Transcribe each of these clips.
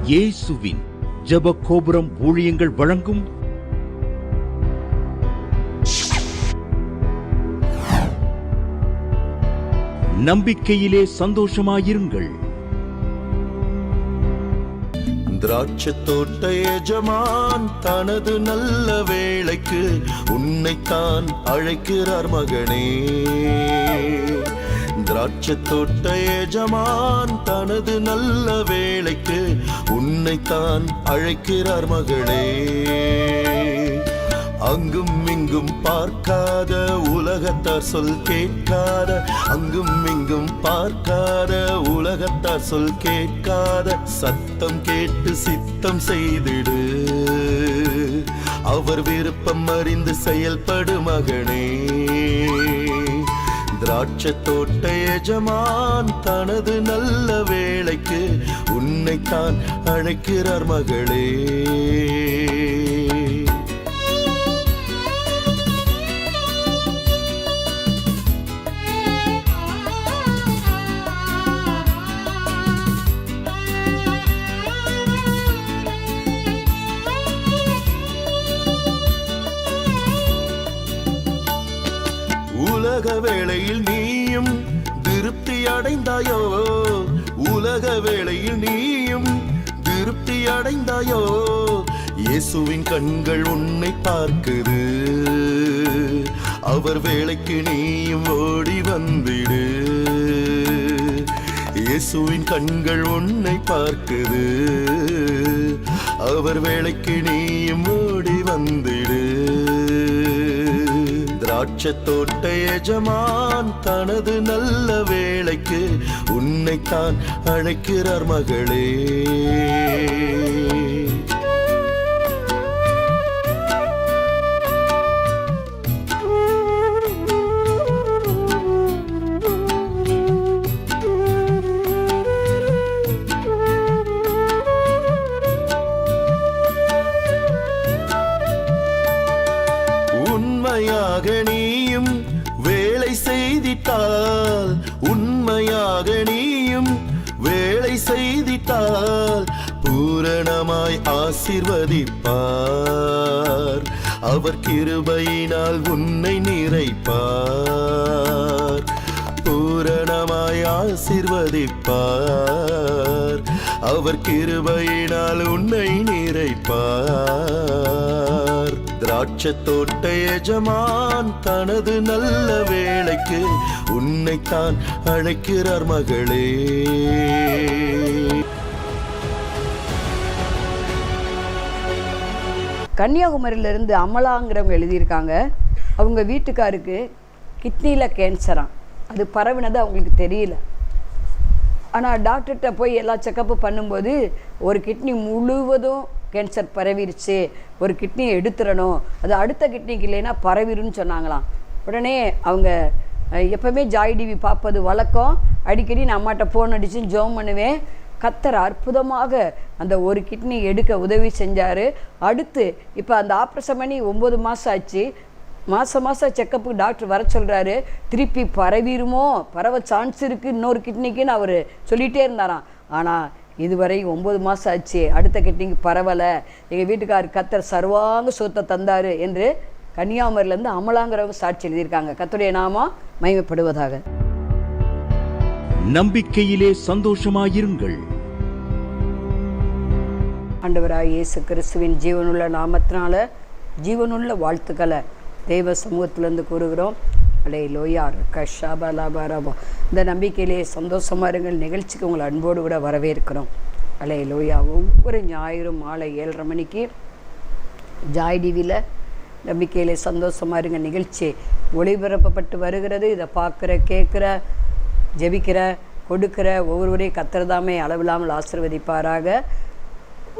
இயேசுவின் ஜெப கோபுரம் ஊழியங்கள் வழங்கும் நம்பிக்கையிலே சந்தோஷமாயிருங்கள். திராட்சை தோட்ட எஜமான் தனது நல்ல வேளைக்கு உன்னைத்தான் அழைக்கிறார் மகனே. திராட்சை தோட்ட எஜமான் தனது நல்ல வேளைக்கு உன்னைத்தான் அழைக்கிறார் மகளே. அங்கும் இங்கும் பார்க்காத உலகத்தார் சொல் கேட்காத, அங்கும் இங்கும் பார்க்காத உலகத்தார் சொல் கேட்காத சத்தம் கேட்டு சித்தம் செய்திடு. அவர் விருப்பம் அறிந்து செயல்படு மகனே. திராட்சை தோட்ட எஜமான் தனது நல்ல வேளைக்கு உன்னைத்தான் அழைக்கிறார் மகளே. உலக வேளையில் நீயும் திருப்தி அடைந்தாயோ, உலக வேளையில் நீயும் திருப்தி அடைந்தாயோ. இயேசுவின் கண்கள் உன்னை பார்க்குது, அவர் வேளைக்கு நீயும் ஓடி வந்திடு. இயேசுவின் கண்கள் உன்னை பார்க்குது, அவர் வேளைக்கு நீயும் ஓடி வந்திடு. திராட்சை தோட்ட எஜமான் தனது நல்ல வேளைக்கு உன்னைத்தான் அழைக்கிறார் மகளே. உண்மையாக நீயும் வேலை செய்திட்டால், உண்மையாக நீயும் வேலை செய்திட்டால் பூரணமாய் ஆசீர்வதிப்பார். அவர் கிருபையினால் உன்னை நிறைப்பார். பூரணமாய் ஆசீர்வதிப்பார். அவர் கிருபையினால் உன்னை நிறைப்பார். திராட்சை தோட்ட எஜமான் தனது நல்ல வேளைக்கு உன்னைத்தான் அழைக்கிறார் மகளே. கன்னியாகுமரியிலிருந்து அமலாங்கிறவங்க எழுதியிருக்காங்க. அவங்க வீட்டுக்காருக்கு கிட்னியில் கேன்சராம். அது பரவினது அவங்களுக்கு தெரியல. ஆனால் டாக்டர்கிட்ட போய் எல்லா செக்கப்பு பண்ணும்போது ஒரு கிட்னி முழுவதும் கேன்சர் பரவிருச்சு, ஒரு கிட்னியை எடுத்துடணும், அது அடுத்த கிட்னிக்கு இல்லைன்னா பரவிருன்னு சொன்னாங்களாம். உடனே அவங்க எப்போவுமே ஜாய் டிவி பார்ப்பது வழக்கம். அடிக்கடி நான் அம்மாட்ட ஃபோன் அடித்து ஜோம் பண்ணுவேன். கர்த்தர் அற்புதமாக அந்த ஒரு கிட்னி எடுக்க உதவி செஞ்சார். அடுத்து இப்போ அந்த ஆப்ரேஷன் பண்ணி 9 மாதம் ஆச்சு. மாதம் செக்கப்புக்கு டாக்டர் வர சொல்கிறாரு. திருப்பி பரவிருமோ, பரவ சான்ஸ் இருக்குது இன்னொரு கிட்னிக்குன்னு அவர் சொல்லிகிட்டே இருந்தாராம். ஆனால் இதுவரை 9 மாதம் ஆச்சு, அடுத்த கிட்னிக்கு பரவலை. எங்கள் வீட்டுக்கார் கர்த்தர் சர்வாங்க சொத்தை தந்தார் என்று கன்னியாகுமரியிலேருந்து அமலாங்கிறவங்க சாட்சி எழுதியிருக்காங்க. கர்த்தருடைய நாமம் மகிமைப்படுவதாக. நம்பிக்கையிலே சந்தோஷமாயிருங்கள். ஆண்டவராய் இயேசு கிறிஸ்துவின் ஜீவனுள்ள நாமத்தினால ஜீவனுள்ள வாழ்த்துக்களை தெய்வ சமூகத்திலேருந்து கூறுகிறோம். அல்லேலூயா கஷாபலாபரபா. இந்த நம்பிக்கையிலே சந்தோஷமாக இருங்கள் நிகழ்ச்சிக்கு உங்களை அன்போடு கூட வரவேற்கிறோம். அல்லேலூயா. ஒவ்வொரு ஞாயிறு மாலை 7:30 மணிக்கு ஜாய் டிவியில் நம்பிக்கையிலே சந்தோஷமாக இருங்க நிகழ்ச்சி ஒளிபரப்பப்பட்டு வருகிறது. இதை பார்க்குற, கேட்குற, ஜெபிக்கிற, கொடுக்கிற ஒவ்வொருவரையும் கர்த்தர்தாமே அளவில்லாமல் ஆசீர்வதிப்பாராக.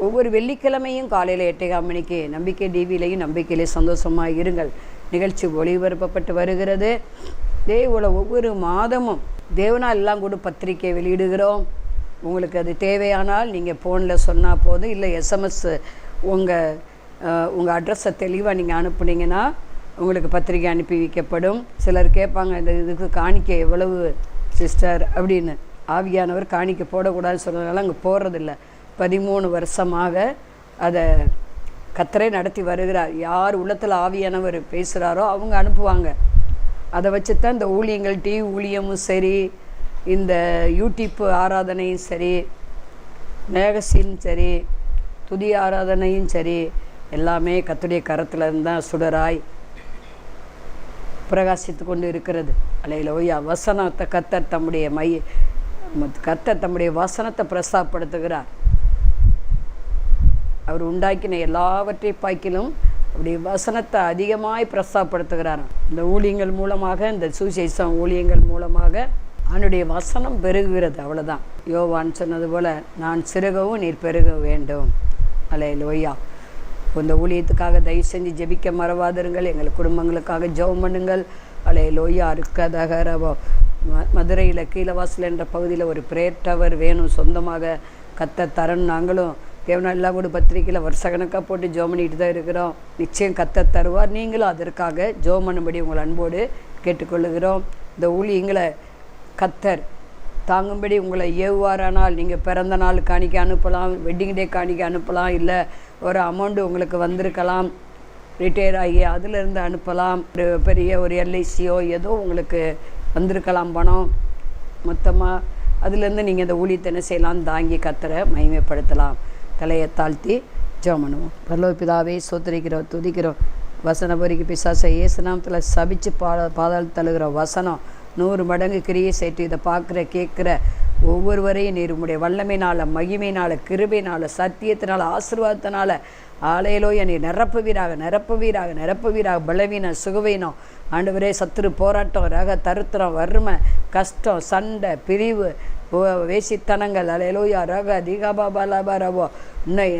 ஒவ்வொரு வெள்ளிக்கிழமையும் காலையில் 8:15 மணிக்கு நம்பிக்கை டிவியிலையும் நம்பிக்கையிலே சந்தோஷமாக இருங்கள் நிகழ்ச்சி ஒளிபரப்பப்பட்டு வருகிறது. தேவனை ஒவ்வொரு மாதமும் தேவனால் எல்லாம் கூட பத்திரிக்கை வெளியிடுகிறோம். உங்களுக்கு அது தேவையானால் நீங்கள் ஃபோனில் சொன்னால் போதும், இல்லை எஸ்எம்எஸ் உங்கள் அட்ரஸை தெளிவாக நீங்கள் அனுப்புனீங்கன்னா உங்களுக்கு பத்திரிக்கை அனுப்பி வைக்கப்படும். சிலர் கேட்பாங்க, இந்த இதுக்கு காணிக்கை எவ்வளவு சிஸ்டர் அப்படின்னு. ஆவியானவர் காணிக்கை போடக்கூடாதுன்னு சொன்னதுனால அங்கே போடுறதில்ல. 13 வருஷமாக அதை கர்த்தரே நடத்தி வருகிறார். யார் உள்ளத்தில் ஆவியானவர் பேசுகிறாரோ அவங்க அனுப்புவாங்க. அதை வச்சு தான் இந்த ஊழியங்கள், டிவி ஊழியமும் சரி, இந்த யூடியூப் ஆராதனையும் சரி, மேகசின் சரி, துதி ஆராதனையும் சரி, எல்லாமே கர்த்தருடைய கரத்தில் இருந்தால் சுடராய் பிரகாசித்து கொண்டு இருக்கிறது. அல்லேலூயா. வசனத்தை கர்த்தர் தம்முடைய வசனத்தை பிரஸ்தாபப்படுத்துகிறார். அவர் உண்டாக்கின எல்லாவற்றை பாக்கிலும் அவருடைய வசனத்தை அதிகமாய் பிரஸ்தாபப்படுத்துகிறார். இந்த ஊழியங்கள் மூலமாக, இந்த சுவிசேஷம் ஊழியங்கள் மூலமாக அவனுடைய வசனம் பெருகுகிறது. அவ்வளோதான். யோவான் சொன்னது போல், நான் சிறுகவும் நீர் பெருக வேண்டும். அல்லேலூயா. இந்த ஊழியத்துக்காக தயவு செஞ்சு ஜெபிக்க மறவாதிருங்கள். எங்கள் குடும்பங்களுக்காக ஜெபம் பண்ணுங்கள். அல்லேலூயா. இருக்கதகரவோ மதுரையில் கீழவாசல் என்ற பகுதியில் ஒரு பிரேயர் டவர் வேணும், சொந்தமாக கத்த தரணும். நாங்களும் தேவனால்லா கூட பத்திரிக்கையில் வருஷக்கணக்காக போட்டு ஜெபம் பண்ணிட்டு தான் இருக்கிறோம். நிச்சயம் கத்த தருவார். நீங்களும் அதற்காக ஜெபம் பண்ணும்படி உங்கள் அன்போடு கேட்டுக்கொள்ளுகிறோம். இந்த ஊழியங்களை கத்தர் தாங்கும்படி உங்களை ஏவுவாரானால், நீங்கள் பிறந்த நாள் காணிக்க அனுப்பலாம், வெட்டிங் டே காணிக்க அனுப்பலாம், இல்லை ஒரு அமௌண்ட்டு உங்களுக்கு வந்திருக்கலாம், ரிட்டையர் ஆகி அதிலிருந்து அனுப்பலாம், ஒரு எல்ஐசியோ ஏதோ உங்களுக்கு வந்திருக்கலாம் பணம் மொத்தமாக. அதுலேருந்து நீங்கள் இந்த ஊழியத்தை என்ன செய்யலாம், தாங்கி கத்தரை மகிமைப்படுத்தலாம். தலையை தாழ்த்தி ஜெபம் பண்ணுவோம். பரலோக பிதாவே, சோத்திரிக்கிறோம், துதிக்கிறோம். வசன பொறிக்கு பிசாசை இயேசு நாமத்தில் சபிச்சு பாதாள தழுகிற வசனம் 100 மடங்கு கிரியை செய்து இதை பார்க்குற கேட்குற ஒவ்வொருவரையும் நீர் உம்முடைய வல்லமையினால், மகிமையினால், கிருபையினால், சத்தியத்தினால், ஆசீர்வாதத்தினால் ஆலையிலோய நீர் நிரப்புவீராக. பலவீனம், சுகவீனம் ஆண்டவரே, சத்துரு போராட்டம், ரக தருத்திரம், வறுமை, கஷ்டம், சண்டை, பிரிவு, வேசித்தனங்கள், அலையிலோயா ரக திகாபாபாலாபாரவோ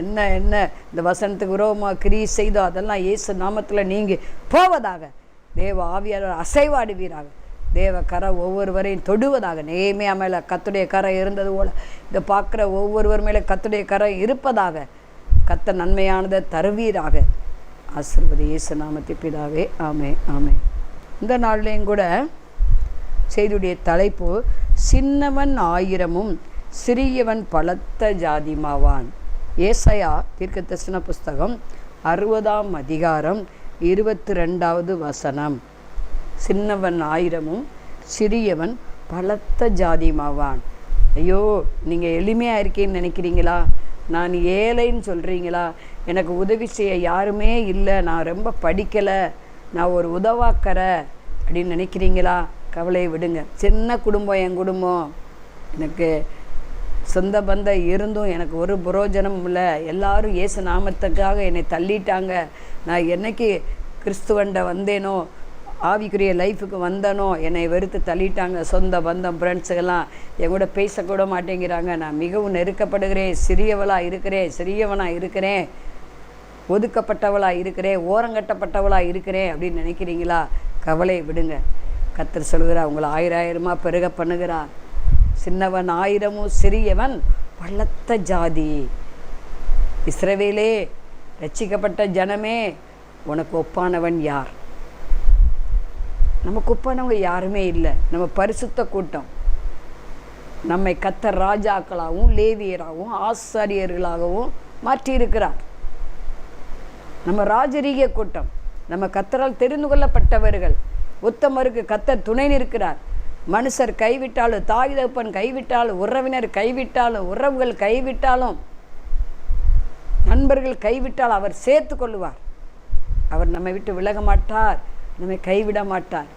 என்ன இந்த வசனத்துக்கு விரோதமாக கிரியை செய்தோ அதெல்லாம் இயேசு நாமத்தில் நீங்கி போவதாக. தேவ ஆவியாளர் அசைவாடுவீராக. தேவ கரை ஒவ்வொருவரையும் தொடுவதாக. நேமையா மேலே கர்த்தருடைய கரை இருந்தது போல இதை பார்க்குற ஒவ்வொருவர் மேலே கர்த்தருடைய கரை இருப்பதாக. கர்த்தர் நன்மையானதை தருவீராக. ஆசீர்வதி இயேசு நாமத்தை பிதாவே. ஆமே ஆமே. இந்த நாள்லேயும் கூட செய்தியுடைய தலைப்பு, சின்னவன் 1000 சிறியவன் பலத்த ஜாதிமாவான். ஏசாயா தீர்க்கதரிசன புஸ்தகம் 60ஆம் அதிகாரம் 22வது வசனம். சின்னவன் 1000 சிறியவன் பலத்த ஜாதிமாவான். ஐயோ, நீங்கள் எளிமையாக இருக்கேன்னு நினைக்கிறீங்களா? நான் ஏழைன்னு சொல்கிறீங்களா? எனக்கு உதவி செய்ய யாருமே இல்லை, நான் ரொம்ப படிக்கலை, நான் ஒரு உதவாக்கற அப்படின்னு நினைக்கிறீங்களா? கவலையை விடுங்க. சின்ன குடும்பம் என் குடும்பம், எனக்கு சொந்த பந்தம் இருந்தும் எனக்கு ஒரு புரோஜனம் இல்லை. எல்லாரும் இயேசு நாமத்துக்காக என்னை தள்ளிட்டாங்க. நான் என்னைக்கு கிறிஸ்துவண்ட வந்தேனோ, ஆவிக்குரிய லைஃபுக்கு வந்தனோ, என்னை வெறுத்து தள்ளிட்டாங்க. சொந்த பந்தம், ஃப்ரெண்ட்ஸுக்கெல்லாம் என் கூட பேசக்கூட மாட்டேங்கிறாங்க. நான் மிகவும் நெருக்கப்படுகிறேன், சிறியவனாக இருக்கிறேன், ஒதுக்கப்பட்டவளாக இருக்கிறேன், ஓரங்கட்டப்பட்டவளாக இருக்கிறேன் அப்படின்னு நினைக்கிறீங்களா? கவலை விடுங்க. கர்த்தர் சொல்கிறார், உங்களை 1000 பெருக பண்ணுகிறார். சின்னவன் 1000 சிறியவன் பலத்த ஜாதி. இஸ்ரவேலே, ரட்சிக்கப்பட்ட ஜனமே, உனக்கு ஒப்பானவன் யார்? நமக்கு ஒப்பானவங்க யாருமே இல்லை. நம்ம பரிசுத்த கூட்டம். நம்மை கர்த்தர் ராஜாக்களாகவும் லேவியராகவும் ஆசாரியர்களாகவும் மாற்றியிருக்கிறார். நம்ம ராஜரீக கூட்டம். நம்ம கர்த்தரால் தெரிந்து கொள்ளப்பட்டவர்கள். உத்தமருக்கு கர்த்தர் துணை நிற்கிறார். மனுஷர் கைவிட்டாலும், தாய் தகப்பன் கைவிட்டாலும், உறவினர் கைவிட்டாலும், உறவுகள் கைவிட்டாலும், நண்பர்கள் கைவிட்டால் அவர் சேர்த்து கொள்ளுவார். அவர் நம்மை விட்டு விலக மாட்டார், நம்மை கைவிட மாட்டார்.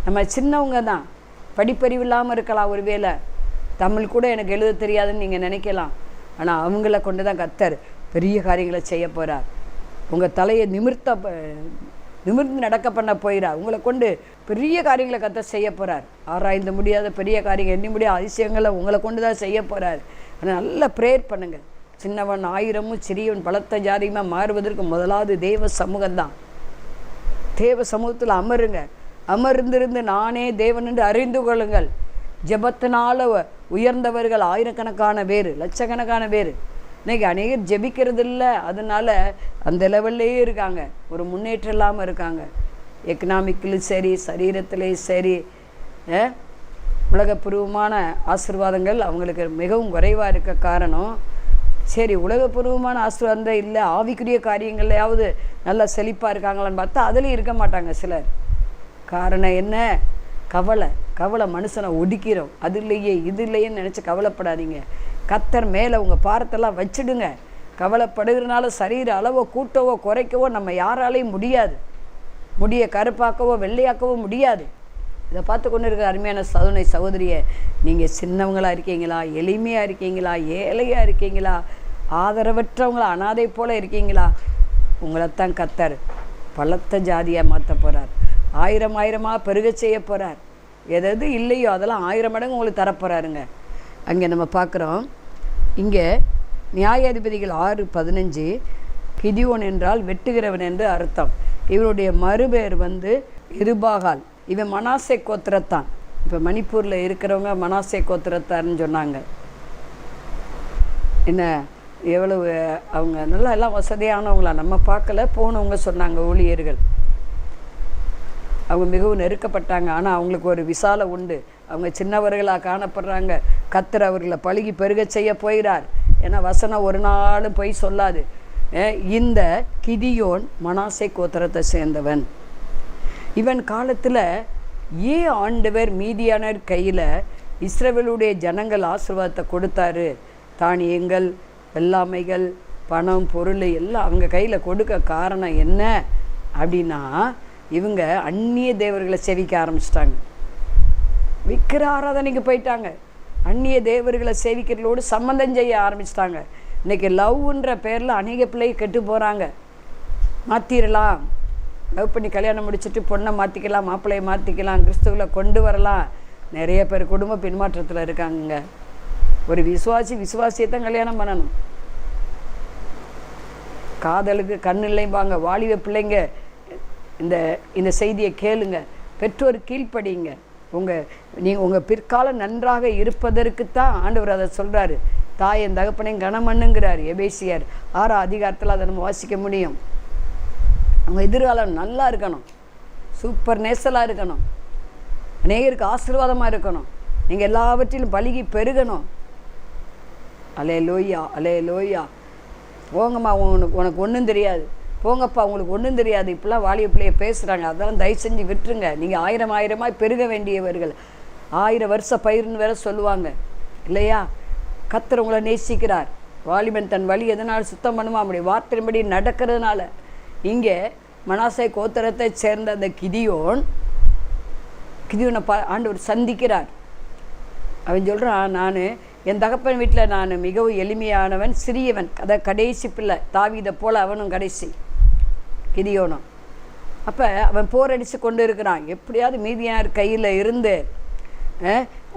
நம்ம சின்னவங்க தான், படிப்பறிவு இல்லாமல் இருக்கலாம், ஒரு வேளை தமிழ் கூட எனக்கு எழுத தெரியாதுன்னு நீங்கள் நினைக்கலாம். ஆனால் அவங்கள கொண்டு தான் கர்த்தர் பெரிய காரியங்களை செய்ய போகிறார். உங்கள் தலையை நிமிர்ந்து நடக்க பண்ண போயிறார். உங்களை கொண்டு பெரிய காரியங்களை கர்த்தர் செய்ய போகிறார். ஆராய்ந்து முடியாத பெரிய காரியங்கள், எண்ணி முடியாத அதிசயங்களை உங்களை கொண்டு தான் செய்ய போகிறார். ஆனால் நல்லா ப்ரேயர் பண்ணுங்கள். சின்னவன் 1000 சிறியவன் பலத்த ஜாதியமாக மாறுவதற்கு முதலாவது தேவ சமூகம்தான். தேவ சமூகத்தில் அமர்ந்திருந்து நானே தேவன் என்று அறிந்து கொள்ளுங்கள். ஜெபத்தினால உயர்ந்தவர்கள் ஆயிரக்கணக்கான பேர், லட்சக்கணக்கான பேர். இன்றைக்கி அநேகர் ஜெபிக்கிறது இல்லை, அதனால் அந்த லெவல்லையே இருக்காங்க, ஒரு முன்னேற்றம் இல்லாமல் இருக்காங்க. எக்கனாமிக்கலும் சரி, சரீரத்திலையும் சரி, உலகப்பூர்வமான ஆசீர்வாதங்கள் அவங்களுக்கு மிகவும் குறைவாக இருக்க காரணம், சரி உலகப்பூர்வமான ஆசீர்வாதம் இல்லை, ஆவிக்குரிய காரியங்கள்லையாவது நல்லா செழிப்பாக இருக்காங்களான்னு பார்த்தா அதுலேயும் இருக்க மாட்டாங்க சிலர். காரணம் என்ன? கவலை மனுஷனை ஒடுக்கிறோம். அது இல்லையே இது இல்லையேன்னு நினச்சி கவலைப்படாதீங்க. கர்த்தர் மேலே உங்கள் பாரத்தெல்லாம் வச்சுடுங்க. கவலைப்படுகிறனால சரீர அளவோ கூட்டவோ குறைக்கவோ நம்ம யாராலையும் முடியாது. முடியை கருப்பாக்கவோ வெள்ளையாக்கவோ முடியாது. இதை பார்த்து கொண்டு இருக்கிற அருமையான சகோதரியை, நீங்கள் சின்னவங்களாக இருக்கீங்களா, எளிமையாக இருக்கீங்களா, ஏழையாக இருக்கீங்களா, ஆதரவற்றவங்களா, அனாதை போல் இருக்கீங்களா, உங்களைத்தான் கர்த்தர் பலத்த ஜாதியாக மாற்ற போகிறார். ஆயிரமாக பெருக செய்ய போகிறார். எது இல்லையோ அதெல்லாம் 1000 மடங்கு உங்களுக்கு தரப்போகிறாருங்க. அங்கே நம்ம பார்க்குறோம், இங்கே நியாயாதிபதிகள் 6:15 கிதியோன் என்றால் வெட்டுகிறவன் என்று அர்த்தம். இவருடைய மறுபேர் எருபாகால். இவன் மனாசே கோத்திரத்தான். இப்போ மணிப்பூரில் இருக்கிறவங்க மனாசே கோத்திரத்தார்னு சொன்னாங்க. என்ன எவ்வளவு அவங்க நல்லா எல்லாம் வசதியானவங்களா நம்ம பார்க்கல, போனவங்க சொன்னாங்க ஊழியர்கள். அவங்க மிகவும் நெருக்கப்பட்டாங்க. ஆனால் அவங்களுக்கு ஒரு விசால உண்டு. அவங்க சின்னவர்களாக காணப்படுறாங்க. கர்த்தர் அவர்களை பழுகி பெருக செய்ய போகிறார். ஏன்னா வசனம் ஒரு நாளும் போய் சொல்லாது. இந்த கிதியோன் மனாசே கோத்திரத்தை சேர்ந்தவன். இவன் காலத்தில் ஏன் ஆண்டவர் மீதியானர் கையில் இஸ்ரவேலுடைய ஜனங்கள் ஆசீர்வாதத்தை கொடுத்தாரு? தானியங்கள், வெள்ளாமைகள், பணம், பொருள் எல்லாம் அவங்க கையில் கொடுக்க காரணம் என்ன அப்படின்னா, இவங்க அந்நிய தேவர்களை சேவிக்க ஆரம்பிச்சிட்டாங்க. விக்கிர ஆராதனைக்கு போயிட்டாங்க. அந்நிய தேவர்களை சேவிக்கிறதோடு சம்மந்தம் செய்ய ஆரம்பிச்சிட்டாங்க. இன்றைக்கி லவ்ன்ற பேரில் அநேக பிள்ளை கெட்டு போகிறாங்க. மாற்றிடலாம், லவ் பண்ணி கல்யாணம் முடிச்சுட்டு பொண்ணை மாற்றிக்கலாம், மாப்பிள்ளையை மாற்றிக்கலாம், கிறிஸ்துவில் கொண்டு வரலாம். நிறைய பேர் குடும்ப பின்மாற்றத்தில் இருக்காங்க. ஒரு விசுவாசியத்தான் கல்யாணம் பண்ணணும். காதலுக்கு கண்ணு இல்லைம்பாங்க. வாலிப பிள்ளைங்க இந்த செய்தியை கேளுங்க. பெற்றோர் கீழ்ப்படிங்க. நீங்கள் உங்கள் பிற்காலம் நன்றாக இருப்பதற்குத்தான் ஆண்டவர் அதை சொல்கிறாரு. தாயின் தகப்பனையும் கனமண்ணுங்கிறார். எபேசியர் 6ஆம் அதிகாரத்தில் அதை நம்ம வாசிக்க முடியும். அவங்க எதிர்காலம் நல்லா இருக்கணும், சூப்பர் நேசலாக இருக்கணும், அநேகருக்கு ஆசீர்வாதமாக இருக்கணும், நீங்கள் எல்லாவற்றிலும் பலுகி பெருகணும். அலே லோய்யா. போங்கம்மா, உனக்கு ஒன்றும் தெரியாது, போங்கப்பா உங்களுக்கு ஒன்றும் தெரியாது, இப்படிலாம் வாலிப பிள்ளைய பேசுகிறாங்க. அதெல்லாம் தயவு செஞ்சு விட்டுருங்க. நீங்கள் 1000 பெருக வேண்டியவர்கள். 1000 வருஷ பயிர்னு வேற சொல்லுவாங்க இல்லையா? கர்த்தர் உங்களை நேசிக்கிறார். வாலிபன் தன் வழி எதனால் சுத்தம் பண்ணுமா? அப்படி வார்த்தையின்படி நடக்கிறதுனால. இங்கே மனாசே கோத்திரத்தை சேர்ந்த அந்த கிதியோனை ஆண்டவர் சந்திக்கிறார். அவன் சொல்கிறான், நான் என் தகப்பன் வீட்டில் நான் மிகவும் எளிமையானவன், சிறியவன், அதை கடைசி பிள்ளை, தாவீதை போல் அவனும் கடைசி கிதியோனும். அப்போ அவன் போரடித்து கொண்டு இருக்கிறான். எப்படியாவது மீதியார் கையில் இருந்து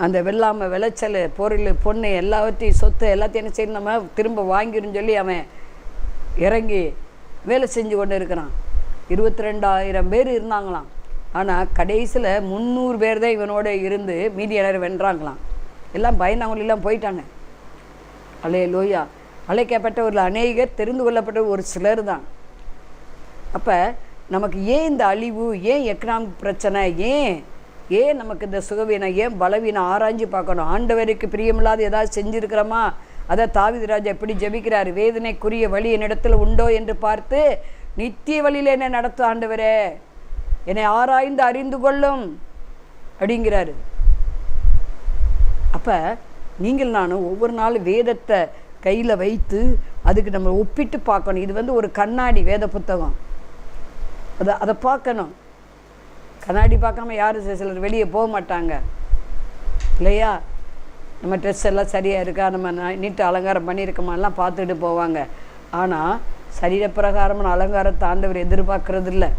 அந்த வெள்ளாமை விளைச்சல், பொருள், பொண்ணு எல்லாவற்றையும், சொத்து எல்லாத்தையும் என்ன செய்யணும், நம்ம திரும்ப வாங்கிடும் சொல்லி அவன் இறங்கி வேலை செஞ்சு கொண்டு இருக்கிறான். 22,000 பேர் இருந்தாங்களாம். ஆனால் கடைசியில் 300 பேர் தான் இவனோட இருந்து மீதியானர் வென்றாங்களாம். எல்லாம் பயந்தவங்களெல்லாம் போயிட்டாங்க. அலே லோயா. அழைக்கப்பட்டவர்கள் அநேகர், தெரிந்து கொள்ளப்பட்ட ஒரு சிலர் தான். அப்போ நமக்கு ஏன் இந்த அழிவு, ஏன் எக்கனாமிக் பிரச்சனை, ஏன் நமக்கு இந்த சுகவீனம், ஏன் பலவீனம் ஆராய்ஞ்சு பார்க்கணும். ஆண்டவருக்கு பிரியமில்லாத ஏதாவது செஞ்சுருக்கிறோமா? அதை தாவீது ராஜா எப்படி ஜெபிக்கிறார், வேதனைக்குரிய வழி என்னிடத்தில் உண்டோ என்று பார்த்து நித்திய வழியில் என்னை நடத்தும் ஆண்டவரே, என்னை ஆராய்ந்து அறிந்து கொள்ளும் அப்படிங்கிறாரு. அப்போ நீங்கள் நானும் ஒவ்வொரு நாளும் வேதத்தை கையில் வைத்து அதுக்கு நம்ம ஒப்பிட்டு பார்க்கணும். இது ஒரு கண்ணாடி, வேத புத்தகம். அதை பார்க்கணும். கண்ணாடி பார்க்காம யாரும் சிலர் வெளியே போக மாட்டாங்க இல்லையா? நம்ம ட்ரெஸ் எல்லாம் சரியாக இருக்கா, நம்ம நீட்டு அலங்காரம் பண்ணியிருக்கோமாலாம் பார்த்துட்டு போவாங்க. ஆனால் சரீரப்பிரகாரமான அலங்காரத்தை ஆண்டவர் எதிர்பார்க்கறது இல்லை,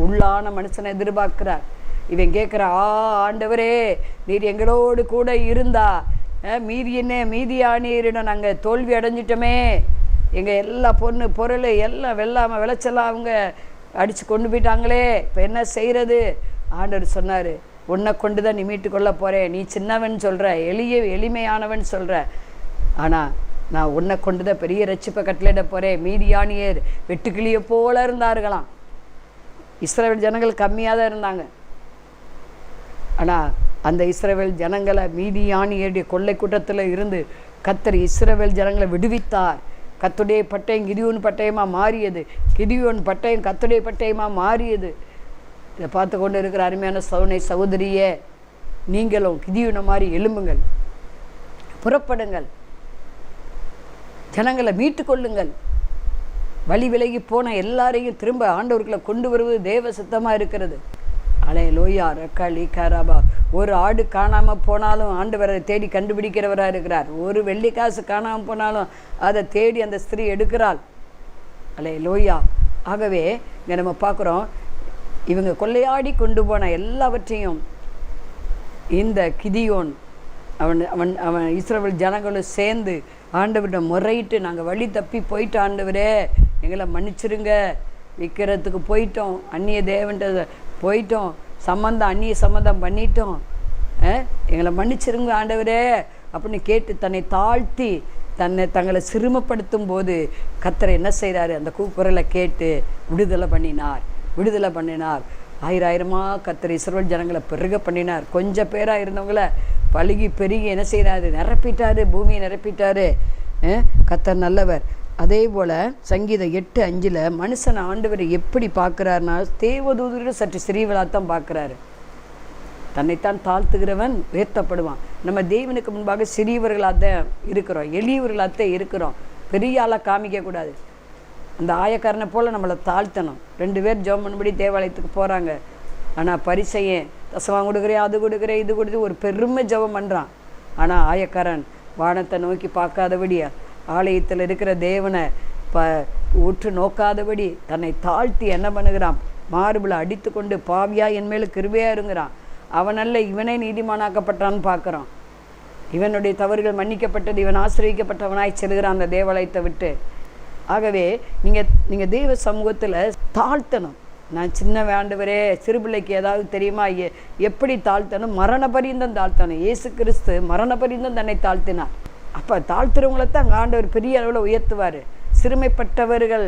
உள்ளான மனுஷனை எதிர்பார்க்கிறார். இவன் கேட்குற, ஆண்டவரே நீர் எங்களோடு கூட இருந்தா மீதியானீரிடம் நாங்கள் தோல்வி அடைஞ்சிட்டோமே, எங்கள் எல்லா பொண்ணு பொருள் எல்லாம் வெள்ளாமல் விளைச்சலாம் அவங்க அடித்து கொண்டு போயிட்டாங்களே, இப்போ என்ன செய்கிறது? ஆண்டவர் சொன்னார், உன்னை கொண்டு தான் நீ மீட்டு கொள்ள போகிறேன். நீ சின்னவன் சொல்கிற, எளிமையானவன் சொல்கிற, ஆனால் நான் உன்னை கொண்டு தான் பெரிய ரட்சிப்பை கட்டளையிட போகிறேன். மீதியானியர் வெட்டுக்கிளியை போல இருந்தார்களாம். இஸ்ரவேல் ஜனங்கள் கம்மியாக தான் இருந்தாங்க. ஆனால் அந்த இஸ்ரவேல் ஜனங்களை மீதியானியுடைய கொள்ளை கூட்டத்தில் இருந்து கர்த்தர் இஸ்ரவேல் ஜனங்களை விடுவித்தார். கர்த்தருடைய பட்டயம் கிதியோன் பட்டயமாக மாறியது. கிதியோன் பட்டயம் கர்த்தருடைய பட்டயமாக மாறியது. இதை பார்த்து கொண்டு இருக்கிற அருமையான சகோதரியே, நீங்களும் கிதியோனை மாதிரி எழும்புங்கள், புறப்படுங்கள், ஜனங்களை மீட்டு கொள்ளுங்கள். வழி விலகி போன எல்லாரையும் திரும்ப ஆண்டவர்களை கொண்டு வருவது தேவ சித்தமாக இருக்கிறது. அல்லேலூயா. ரக்காளி கராபா. ஒரு ஆடு காணாமல் போனாலும் ஆண்டவரை தேடி கண்டுபிடிக்கிறவராக இருக்கிறார். ஒரு வெள்ளி காசு காணாமல் போனாலும் அதை தேடி அந்த ஸ்திரீ எடுக்கிறாள். அல்லேலூயா. ஆகவே இங்கே நம்ம பார்க்குறோம், இவங்க கொள்ளையாடி கொண்டு போன எல்லாவற்றையும் இந்த கிதியோன் அவன் இஸ்ரவேல் ஜனங்களும் சேர்ந்து ஆண்டவரிடம் முறையிட்டு, நாங்கள் வழி தப்பி போயிட்டோம் ஆண்டவரே, எங்களை மன்னிச்சிருங்க, விற்கிறதுக்கு போயிட்டோம், அந்நிய தேவன்ட்ட போயிட்டோம், அந்நிய சம்மந்தம் பண்ணிட்டோம், எங்களை மன்னிச்சிருங்க ஆண்டவரே அப்படின்னு கேட்டு தன்னை தாழ்த்தி தங்களை சிறுமப்படுத்தும் போது கர்த்தர் என்ன செய்கிறாரு? அந்த கூக்குரலை கேட்டு விடுதலை பண்ணினார். ஆயிரமாக கர்த்தர் இஸ்ரவேல் ஜனங்களை பெருக பண்ணினார். கொஞ்சம் பேராக இருந்தவங்கள பழுகி பெருகி என்ன செய்கிறாரு? நிரப்பிட்டாரு, பூமியை நிரப்பிட்டாரு. கர்த்தர் நல்லவர். அதே போல் சங்கீதம் 8:5 மனுஷன் ஆண்டவர் எப்படி பார்க்குறாருன்னா, தேவதூதரோடு சற்று சிறியவளாகத்தான் பார்க்குறாரு. தன்னைத்தான் தாழ்த்துகிறவன் உயர்த்தப்படுவான். நம்ம தேவனுக்கு முன்பாக சிறியவர்களாக தான் இருக்கிறோம், எளியவர்களாக தான் இருக்கிறோம். பெரிய ஆளாக காமிக்கக்கூடாது. அந்த ஆயக்காரனை போல் நம்மளை தாழ்த்தணும். 2 பேர் ஜெபம் பண்ணும்படி தேவாலயத்துக்கு போகிறாங்க. ஆனால் பரிசையன் தசவாங்க கொடுக்குறேன், அது கொடுக்குறேன், இது கொடுத்து ஒரு பெருமை ஜெபம் பண்ணுறான். ஆனால் ஆயக்காரன் வானத்தை நோக்கி பார்க்காதபடி, ஆலயத்தில் இருக்கிற தேவனை உற்று நோக்காதபடி தன்னை தாழ்த்தி என்ன பண்ணுகிறான்? மார்பில் அடித்து கொண்டு பாவியா என் மேலே கிருபையாக இருங்கிறான். அவனல்ல இவனே நீதிமானாக்கப்பட்டான்னு பார்க்குறான். இவனுடைய தவறுகள் மன்னிக்கப்பட்டது, இவன் ஆசிரியக்கப்பட்டவனாய் செல்கிறான் அந்த தேவாலயத்தை விட்டு. ஆகவே நீங்கள் தெய்வ சமூகத்தில் தாழ்த்தணும். நான் சின்ன ஆண்டவரே, சிறுபிள்ளைக்கு ஏதாவது தெரியுமா எப்படி தாழ்த்தணும்? மரண பரியந்தம் தாழ்த்தணும். இயேசு கிறிஸ்து மரண பரியந்தம் தன்னை தாழ்த்தினார். அப்போ தாழ்த்துறவங்களைத்தான் அங்கே ஆண்டவர் பெரிய அளவில் உயர்த்துவார். சிறுமைப்பட்டவர்கள்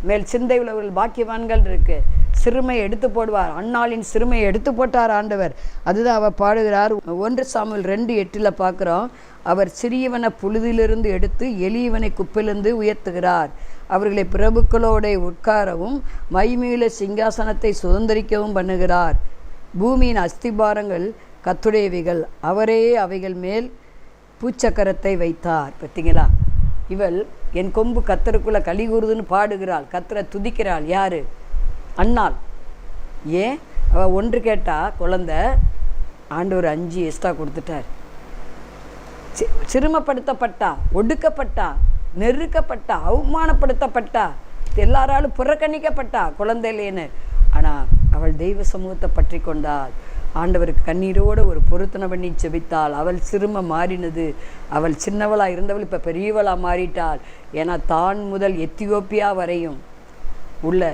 மேல் சிந்தை உள்ளவர்கள் பாக்கியவான்கள் இருக்குது. சிறுமையை எடுத்து போடுவார். அன்னாளின் சிறுமையை எடுத்து போட்டார் ஆண்டவர். அதுதான் அவர் பாடுகிறார். 1 சாமுவேல் 2:8 பார்க்குறோம். அவர் சிறியவனை புழுதியிலிருந்து எடுத்து எளியவனை குப்பிலிருந்து உயர்த்துகிறார். அவர்களை பிரபுக்களோட உட்காரவும் மைமீள சிங்காசனத்தை சுதந்திரிக்கவும் பண்ணுகிறார். பூமியின் அஸ்திபாரங்கள் கர்த்தருடையவைகள், அவரே அவைகள் மேல் பூச்சக்கரத்தை வைத்தார். பார்த்தீங்களா? இவள் என் கொம்பு கர்த்தருக்குள்ளே களி கூறுதுன்னு பாடுகிறாள், கர்த்தரை துதிக்கிறாள். யார்? அன்னாள். ஏன்? அவள் 1 கேட்டா குழந்தை, ஆண்டவர் 5 எக்ஸ்ட்ரா கொடுத்துட்டார். சிறுமப்படுத்தப்பட்டா, ஒடுக்கப்பட்டா, நெருக்கப்பட்டா, அவமானப்படுத்தப்பட்டா, எல்லாராலும் புறக்கணிக்கப்பட்டா குழந்தையிலேன்னு. ஆனால் அவள் தெய்வ சமூகத்தை பற்றி கொண்டாள். ஆண்டவருக்கு கண்ணீரோடு ஒரு பொருத்தனை பண்ணி செபித்தாள். அவள் சிறுமை மாறினது. அவள் சின்னவளாக இருந்தவள் இப்போ பெரியவளாக மாறிட்டாள். ஏன்னா தான் முதல் எத்தியோப்பியா வரையும் உள்ள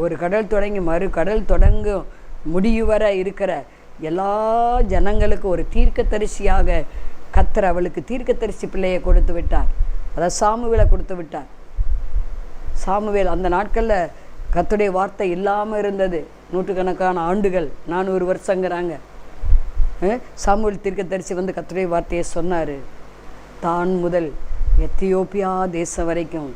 ஒரு கடல் தொடங்கி மறு கடல் தொடங்கும் முடிவு வர இருக்கிற எல்லா ஜனங்களுக்கு ஒரு தீர்க்கதரிசியாக கர்த்தர் அவளுக்கு தீர்க்கதரிசி பிள்ளையை கொடுத்து விட்டார். அதாவது சாமுவேலை கொடுத்து விட்டார். சாமுவேல் அந்த நாட்களில் கர்த்தருடைய வார்த்தை இல்லாமல் இருந்தது. நூற்றுக்கணக்கான ஆண்டுகள், 400 வருஷங்கிறாங்க. சாமுவேல் தீர்க்கதரிசி வந்து கர்த்தருடைய வார்த்தையை சொன்னார். தான் முதல் எத்தியோப்பியா தேசம் வரைக்கும்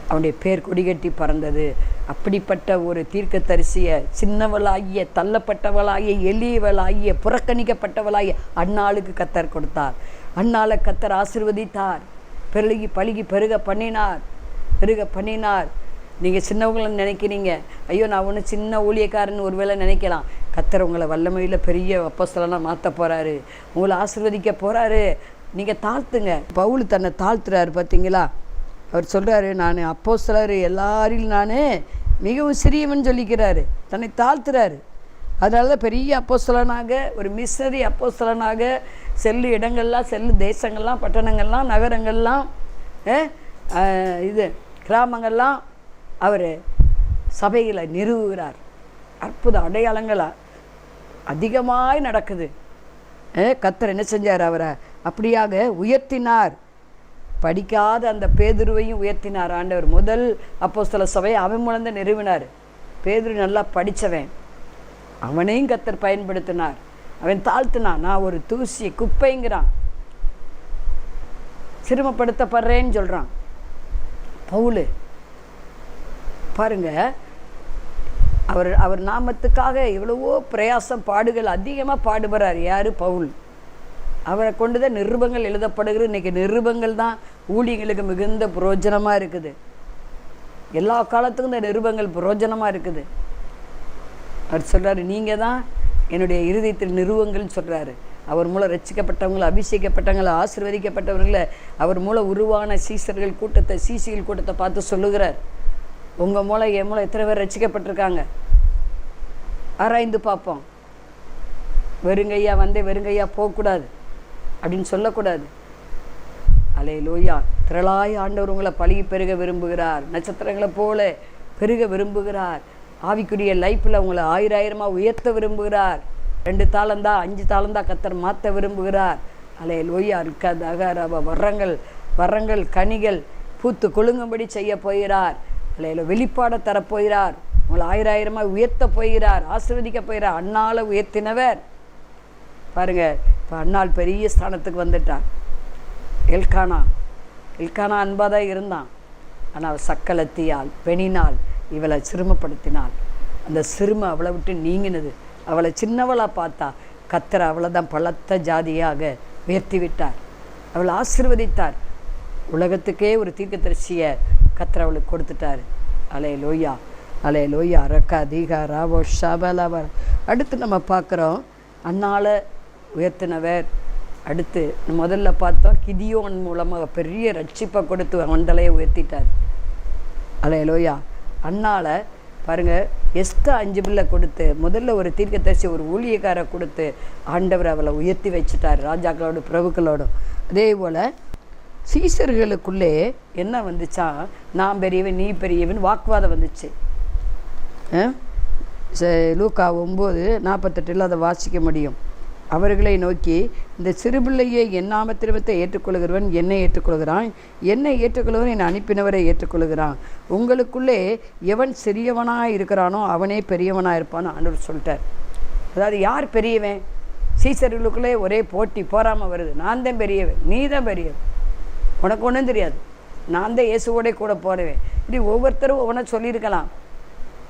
அவனுடைய பேர் கொடிகட்டி பறந்தது. அப்படிப்பட்ட ஒரு தீர்க்கதரிசியை சின்னவளாகிய, தள்ளப்பட்டவளாகிய, எளியவளாகிய, புறக்கணிக்கப்பட்டவளாகிய அன்னாளுக்கு கர்த்தர் கொடுத்தார். அன்னாளை கர்த்தர் ஆசீர்வதித்தார். பழுகி பெருக பண்ணினார். நீங்கள் சின்னவங்களன்னு நினைக்கிறீங்க, ஐயோ நான் ஒன்று சின்ன ஊழியக்காரன்னு ஒருவேளை நினைக்கலாம். கர்த்தர் உங்களை வல்லமையில் பெரிய அப்போஸ்தலனாக மாற்ற போகிறாரு, உங்களை ஆசீர்வதிக்க போகிறாரு. நீங்கள் தாழ்த்துங்க. பவுல் தன்னை தாழ்த்துறாரு. பார்த்தீங்களா? அவர் சொல்கிறாரு, நான் அப்போஸ்தலர் எல்லாரிலும் நான் மிகவும் சிறியவன் சொல்லிக்கிறாரு. தன்னை தாழ்த்துறாரு. அதனால தான் பெரிய அப்போஸ்தலனாக, ஒரு மிஷனரி அப்போஸ்தலனாக செல்லு இடங்கள்லாம், செல்லு தேசங்கள்லாம், பட்டணங்கள்லாம், நகரங்கள்லாம், கிராமங்கள்லாம் அவர் சபைகளை நிறுவுகிறார். அற்புத அடையாளங்களாக அதிகமாய் நடக்குது. கர்த்தர் என்ன செஞ்சார்? அவரை அப்படியாக உயர்த்தினார். படிக்காத அந்த பேதுருவையும் உயர்த்தினார் ஆண்டவர். முதல் அப்போஸ்தல சபையை அவன் மூலம் தான் நிறுவினார். பேதுரு நல்லா படித்தவன், அவனையும் கர்த்தர் பயன்படுத்தினார். அவன் தாழ்த்தினான். நான் ஒரு தூசி குப்பைங்கிறான், சிறுமப்படுத்தப்படுறேன்னு சொல்கிறான் பவுல். பாருங்க, அவர் நாமத்துக்காக எவ்வளவோ பிரயாசம் பாடுகள் அதிகமாக பாடுபடுறார். யார்? பவுல். அவரை கொண்டு தான் நிருபங்கள் எழுதப்படுகிறது. இன்றைக்கி நிருபங்கள் தான் ஊழியர்களுக்கு மிகுந்த பிரயோஜனமாக இருக்குது. எல்லா காலத்துக்கும் இந்த நிருபங்கள் பிரயோஜனமாக இருக்குது. அவர் சொல்கிறார், நீங்கள் தான் என்னுடைய இருதயத்தில் நிறுவங்கள்னு சொல்கிறாரு. அவர் மூலம் ரட்சிக்கப்பட்டவங்களை, அபிஷேகப்பட்டவங்களை, ஆசீர்வதிக்கப்பட்டவர்களை, அவர் மூலம் உருவான சீசர்கள் கூட்டத்தை, சீசிகள் கூட்டத்தை பார்த்து சொல்லுகிறார், உங்கள் மூலம் என் மூலம் எத்தனை பேர் ரட்சிக்கப்பட்டிருக்காங்க ஆராய்ந்து பார்ப்போம். வெறுங்கையா வந்தே வெறுங்கையா போகக்கூடாது அப்படின்னு சொல்லக்கூடாது. அல்லேலூயா. திரளாய் ஆண்டவர் உங்களை பழகி பெருக விரும்புகிறார். நட்சத்திரங்களை போல பெருக விரும்புகிறார். ஆவிக்குரிய லைஃப்பில் உங்களை 1000 உயர்த்த விரும்புகிறார். 2 தாளந்தா 5 தாளந்தா கர்த்தர் மாற்ற விரும்புகிறார். அல்லேலூயா. இருக்காதாக வரங்கள் கனிகள் பூத்து கொழுங்கும்படி செய்ய போகிறார். அல்லேலூயா. வெளிப்பாட தரப்போகிறார். உங்களை 1000 உயர்த்த போகிறார், ஆசீர்வதிக்க போகிறார். அண்ணால உயர்த்தினவர் பாருங்க. இப்போ அண்ணாள் பெரிய ஸ்தானத்துக்கு வந்துட்டான். எல்கானா அன்பாக தான் இருந்தான். ஆனால் அவள் சக்கலத்தியால் பெணினால் இவளை சிறுமப்படுத்தினாள். அந்த சிறுமை அவளை விட்டு நீங்கினது. அவளை சின்னவளாக பார்த்தா கர்த்தர் அவளை தான் பலத்த ஜாதியாக உயர்த்தி விட்டார். அவளை ஆசீர்வதித்தார். உலகத்துக்கே ஒரு தீர்க்கதரிசியை கர்த்தர் அவளுக்கு கொடுத்துட்டார். அல்லேலூயா. அல்லேலூயா. ரக்கா தீகா ராவோ ஷபலவர். அடுத்து நம்ம பார்க்குறோம் அண்ணால உயர்த்தினவர். அடுத்து முதல்ல பார்த்தோம் கிதியோன் மூலமாக பெரிய ரட்சிப்பை கொடுத்து மண்டலையை உயர்த்திட்டார். அல்லேலூயா. அண்ணால பாருங்கள், எஸ்தா 5 பிள்ளை கொடுத்து முதல்ல ஒரு தீர்க்கதரிசி, ஒரு ஊழியக்காரை கொடுத்து ஆண்டவர் அவளை உயர்த்தி வச்சுட்டார் ராஜாக்களோடு பிரபுக்களோடும். அதே போல் சீசர்களுக்குள்ளே என்ன வந்துச்சா, நான் பெரியவன் நீ பெரியவன் வாக்குவாதம் வந்துச்சு. லூக்கா 9:48 அதை வாசிக்க முடியும். அவர்களை நோக்கி, இந்த சிறுபிள்ளையை என் நாமத்திருமத்தை ஏற்றுக்கொள்கிறவன் என்னை ஏற்றுக்கொள்கிறான், என்னை ஏற்றுக்கொள்கிறவன் என்னை அனுப்பினவரை ஏற்றுக்கொள்கிறான். உங்களுக்குள்ளே எவன் சிறியவனாக இருக்கிறானோ அவனே பெரியவனாக இருப்பான்னு ஆண்டவர் சொல்லிட்டார். அதாவது யார் பெரியவன்? சீசர்களுக்குள்ளே ஒரே போட்டி போராமல் வருது. நான் தான் பெரியவன், நீ தான் பெரியவன், உனக்கு ஒன்றும் தெரியாது, நான் தான் இயேசுவோட கூட போடுவேன். இப்படி ஒவ்வொருத்தரும் ஒவ்வொன்றா சொல்லியிருக்கலாம்.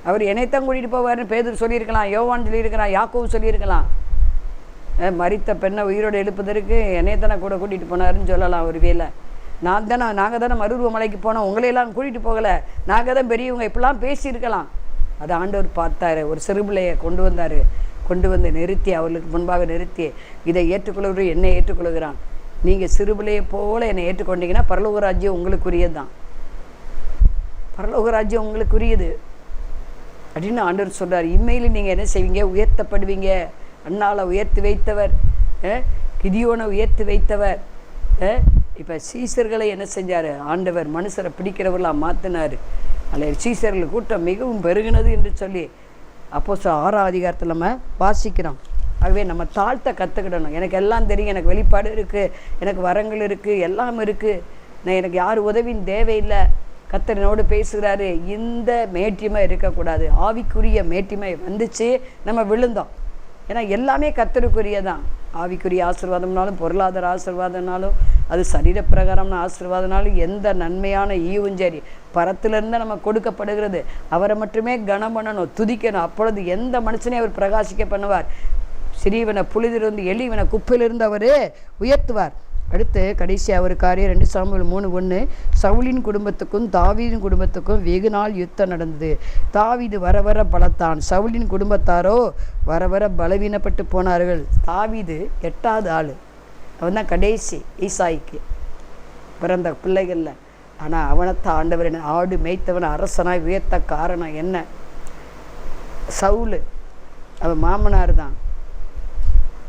அவர் என்னைத்தான் கூட்டிகிட்டு போவார்னு பேதுரு சொல்லியிருக்கலாம், யோவான் சொல்லியிருக்கலாம், யாக்கோபு சொல்லியிருக்கலாம். மரித்த பெண்ணை உயிரோடு எழுப்புவதற்கு என்னைத்தானே கூட கூட்டிகிட்டு போனாருன்னு சொல்லலாம். ஒரு வேளை நாங்கள் தானே மருருவ மலைக்கு போனோம், உங்களையெல்லாம் கூட்டிகிட்டு போகலை, நாங்கள் தான் பெரியவங்க, இப்படிலாம் பேசியிருக்கலாம். அதை ஆண்டவர் பார்த்தார். ஒரு சிறுபிள்ளையை கொண்டு வந்து நிறுத்தி, அவர்களுக்கு முன்பாக நிறுத்தி, இதை ஏற்றுக்கொள்கிறவர் என்னை ஏற்றுக்கொள்கிறான். நீங்கள் சிறுபிள்ளையை போல என்னை ஏற்றுக்கொண்டீங்கன்னா பரலோக ராஜ்யம் உங்களுக்குரியது தான். பரலோக ராஜ்யம் உங்களுக்குரியது அப்படின்னு ஆண்டவர் சொல்கிறார். இம்மையில் நீங்கள் என்ன செய்வீங்க? உயர்த்தப்படுவீங்க. அண்ணாலை உயர்த்தி வைத்தவர், கிதியோனை உயர்த்தி வைத்தவர். இப்போ சீசர்களை என்ன செஞ்சார்? ஆண்டவர் மனுஷரை பிடிக்கிறவர்களாக மாற்றினார். அதில் சீசர்கள் கூட்டம் மிகவும் பெருகினது என்று சொல்லி அப்போஸ்தலர் 6ஆம் அதிகாரத்தில் நம்ம வாசிக்கிறோம். ஆகவே நம்ம தாழ்த்த கற்றுக்கிடணும். எனக்கு எல்லாம் தெரியும், எனக்கு வெளிப்பாடு இருக்குது, எனக்கு வரங்கள் இருக்குது, எல்லாம் இருக்குது, எனக்கு யார் உதவியும் தேவையில்லை, கர்த்தரோடு பேசுகிறாரு. இந்த மேட்டிமை இருக்கக்கூடாது. ஆவிக்குரிய மேட்டிமை வந்துச்சு, நம்ம விழுந்தோம். ஏன்னா எல்லாமே கர்த்தருக்குரியதான். ஆவிக்குரிய ஆசீர்வாதம்னாலும், பொருளாதார ஆசீர்வாதம்னாலும், அது சரீர பிரகாரம்னு ஆசீர்வாதம்னாலும், எந்த நன்மையான ஈவும் சரி பரத்திலிருந்து நம்ம கொடுக்கப்படுகிறது. அவரை மட்டுமே கனம் பண்ணணும், துதிக்கணும். அப்பொழுது எந்த மனுஷனையும் அவர் பிரகாசிக்க பண்ணுவார். சிறியவனை புலிதிலிருந்து, எளிவனை குப்பையிலிருந்து அவர் உயர்த்துவார். அடுத்து கடைசியாக ஒரு காரியம் 2 சாமுவேல் 3:1. சவுலின் குடும்பத்துக்கும் தாவீதின் குடும்பத்துக்கும் வெகு நாள் யுத்தம் நடந்தது. தாவீது வர வர பலத்தான், சவுலின் குடும்பத்தாரோ வர வர பலவீனப்பட்டு போனார்கள். தாவீது 8வது ஆள், அவன் தான் கடைசி ஈசாய்க்கு பிறந்த பிள்ளைகளில். ஆனால் அவனைத்தான் ஆண்டவர் ஆடு மேய்த்தவன் அரசனாய் உயர்த்த காரணம் என்ன? சவுல் அவன் மாமனார் தான்.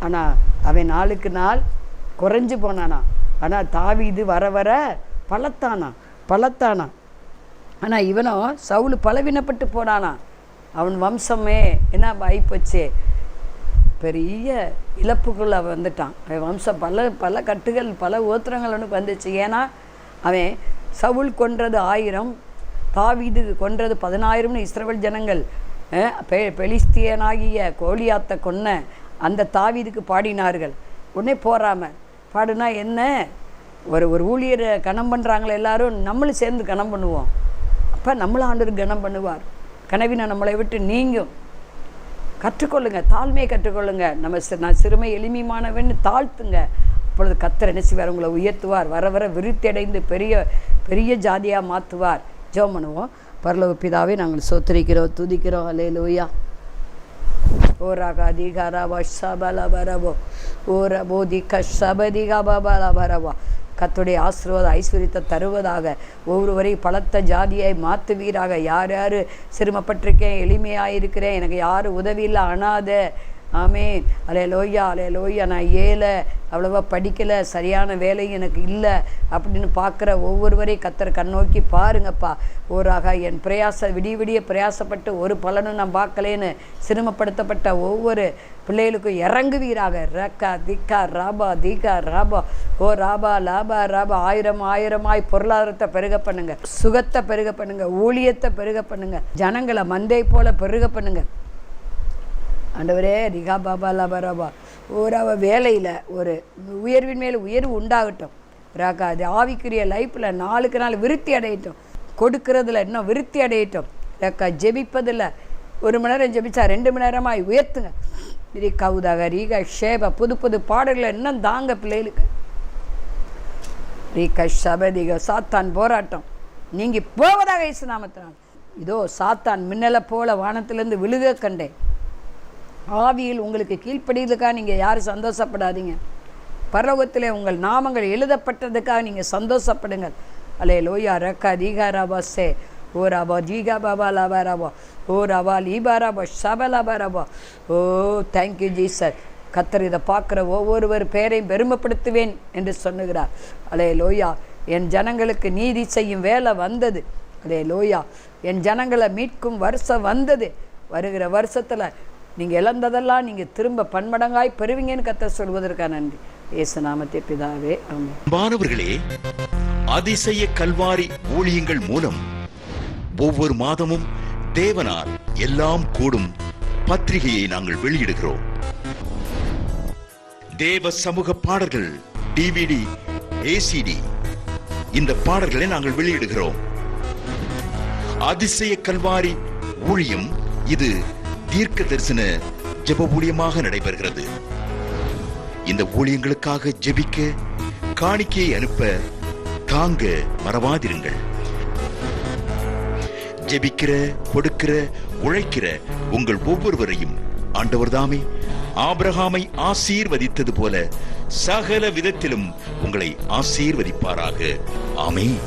ஆனால் அவன் நாளுக்கு நாள் குறைஞ்சி போனானா. ஆனால் தாவீது வர வர பலத்தானா. ஆனால் இவனும் சவுல் பலவீனப்பட்டு போனானா. அவன் வம்சமே என்ன ஆகிப்போச்சு, பெரிய இழப்புக்குள்ள வந்துட்டான். அவன் வம்சம் பல கட்டுகள், பல ஓத்திரங்கள் அவனுக்கு வந்துச்சு. ஏன்னா அவன் சவுல் கொன்றது 1000, தாவீது கொன்றது 10000 இஸ்ரவேல் ஜனங்கள். பெலிஸ்தியனாகிய கோலியாத்தை கொன்ன அந்த தாவீதுக்கு பாடினார்கள். உடனே போறாம பாடுனா என்ன, ஒரு ஊழியரை கனம் பண்ணுறாங்களே எல்லாரும், நம்மளும் சேர்ந்து கனம் பண்ணுவோம். அப்போ நம்மளும் ஆண்டவர் கனம் பண்ணுவார். கனவினை நம்மளை விட்டு நீங்கும். கற்றுக்கொள்ளுங்க, தாழ்மையை கற்றுக்கொள்ளுங்க. நான் சிறுமை எளிமையானவன்னு தாழ்த்துங்க. அப்பொழுது கர்த்தர் என்ன செய்வார், உங்களை உயர்த்துவார். வர வர விருத்தி அடைந்து பெரிய பெரிய ஜாதியாக மாற்றுவார். ஜெபம் பண்ணுவோம். பரலோக பிதாவே, நாங்கள் சோத்திரிக்கிறோம், துதிக்கிறோம். அல்லேலூயா. ஓ ராகா திகா ராபா ஷபல பரபோ ஓ ரபோ திக ஷபதிகா பபல பரபா. கர்த்தருடைய ஆசீர்வாத ஐஸ்வரியத்தை தருவதாக, ஒவ்வொருவரையும் பலத்த ஜாதியாய் மாற்றுவீராக. யார் யார் சிரமப்பட்டிருக்கேன், எளிமையாக இருக்கிறேன், எனக்கு யார் உதவி இல்லை, அனாத, ஆமேன், அல்லேலூயா அல்லேலூயா, நான் ஏழை, அவ்வளோவா படிக்கலை, சரியான வேலையும் எனக்கு இல்லை அப்படின்னு பார்க்குற ஒவ்வொருவரையும் கர்த்தர் கண்ணோக்கி பாருங்கப்பா. ஓராக என் விடிய பிரயாசப்பட்டு ஒரு பலனும் நான் பார்க்கலேன்னு சிரமப்படுத்தப்பட்ட ஒவ்வொரு பிள்ளைகளுக்கும் இறங்குவீராக. ரக்கா திக்கா ராபா திகா ராபா ஓ ராபா லாபா ராபா. ஆயிரமாய் பொருளாதாரத்தை பெருக பண்ணுங்க, சுகத்தை பெருக பண்ணுங்க, ஊழியத்தை பெருக பண்ணுங்க, ஜனங்களை மந்தை போல பெருக பண்ணுங்க. ஆண்டவரே ரிகா பாபா லாபா ராபா ஒரு வேலையில் ஒரு உயர்வின் மேல் உயர்வு உண்டாகட்டும். ராகா அது ஆவிக்குரிய லைஃப்பில் நாளுக்கு நாள் விருத்தி அடையட்டும். கொடுக்கறதுல இன்னும் விருத்தி அடையட்டும். ரக்கா ஜெபிப்பதில் 1 மணி நேரம் ஜெபிச்சா 2 மணி நேரமாக உயர்த்துங்க. கவுதாக ரீகா ஷேபா புது பாடல்களை இன்னும் தாங்க பிள்ளைகளுக்கு. ரீகா ஷபதிக சாத்தான் போராட்டம் நீங்கி போவதாக இயேசு நாமத்தினால். இதோ சாத்தான் மின்னலை போல வானத்திலிருந்து விழுக கண்டேன். ஆவியில் உங்களுக்கு கீழ்ப்படியதுக்காக நீங்கள் யாரும் சந்தோஷப்படாதீங்க. பரலோகத்திலே உங்கள் நாமங்கள் எழுதப்பட்டதுக்காக நீங்கள் சந்தோஷப்படுங்கள். அல்லேலூயா. ரக்கா தீகா ராபா சே ஓ ராபா ஜீகா பாபா லாபா ராபா ஓ ராபா லீபா ராபா ஷபா லாபா ராபா. ஓ தேங்க்யூ ஜீசஸ். கர்த்தர் இதை பார்க்குற ஒவ்வொருவர் பேரையும் பெருமைப்படுத்துவேன் என்று சொன்னுகிறார். அல்லேலூயா. என் ஜனங்களுக்கு நீதி செய்யும் வேலை வந்தது. அல்லேலூயா. என் ஜனங்களை மீட்கும் வருஷம் வந்தது. வருகிற வருஷத்தில் நீங்கள் இழந்ததெல்லாம் நீங்கள் திரும்ப பன்மடங்காய் பெறுவீங்கன்னு கர்த்தர் சொல்வதற்காக நன்றி. இயேசு நாமத்தை பிதாவே, ஆமென். மாணவர்களே, அதிசய கல்வாரி ஊழியங்கள் மூலம் ஒவ்வொரு மாதமும் தேவனால் எல்லாம் கூடும் பத்திரிகையை நாங்கள் வெளியிடுகிறோம். தேவ சமூக பாடல்கள் DVD, ACD இந்த பாடல்களை நாங்கள் வெளியிடுகிறோம். அதிசய கல்வாரி ஊழியம் இது தீர்க்க தரிசன ஜெப ஊழியமாக நடைபெறுகிறது. இந்த ஊழியங்களுக்காக ஜெபிக்க, காணிக்கையை அனுப்ப தாங்க மறவாதிருங்கள். ஜெபிக்கிற, கொடுக்கிற, உழைக்கிற உங்கள் ஒவ்வொருவரையும் ஆண்டவர் தாமே ஆபிரகாமை ஆசீர்வதித்தது போல சகல விதத்திலும் உங்களை ஆசீர்வதிப்பாராக. ஆமென்.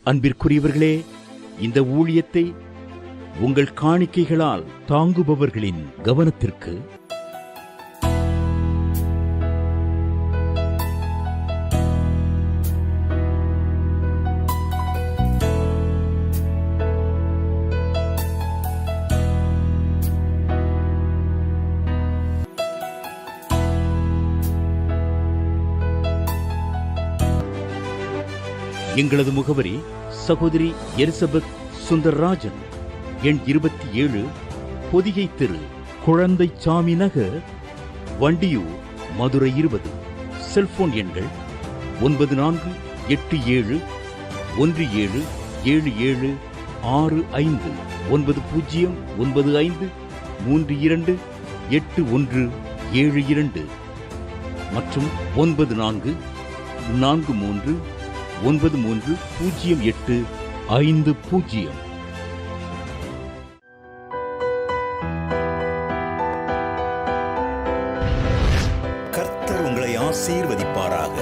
அன்பிற்குரியவர்களே, இந்த ஊழியத்தை உங்கள் காணிக்கைகளால் தாங்குபவர்களின் கவனத்திற்கு எங்களது முகவரி சகோதரி எலிசபெத் சுந்தர்ராஜன், எண் 27, பொதிகை தெரு, குழந்தைச்சாமி நகர், வண்டியூர், மதுரை 20. செல்போன் எண்கள் 9484177765 9095328172 மற்றும் 9434393050. கர்த்தர் உங்களை ஆசீர்வதிப்பாராக.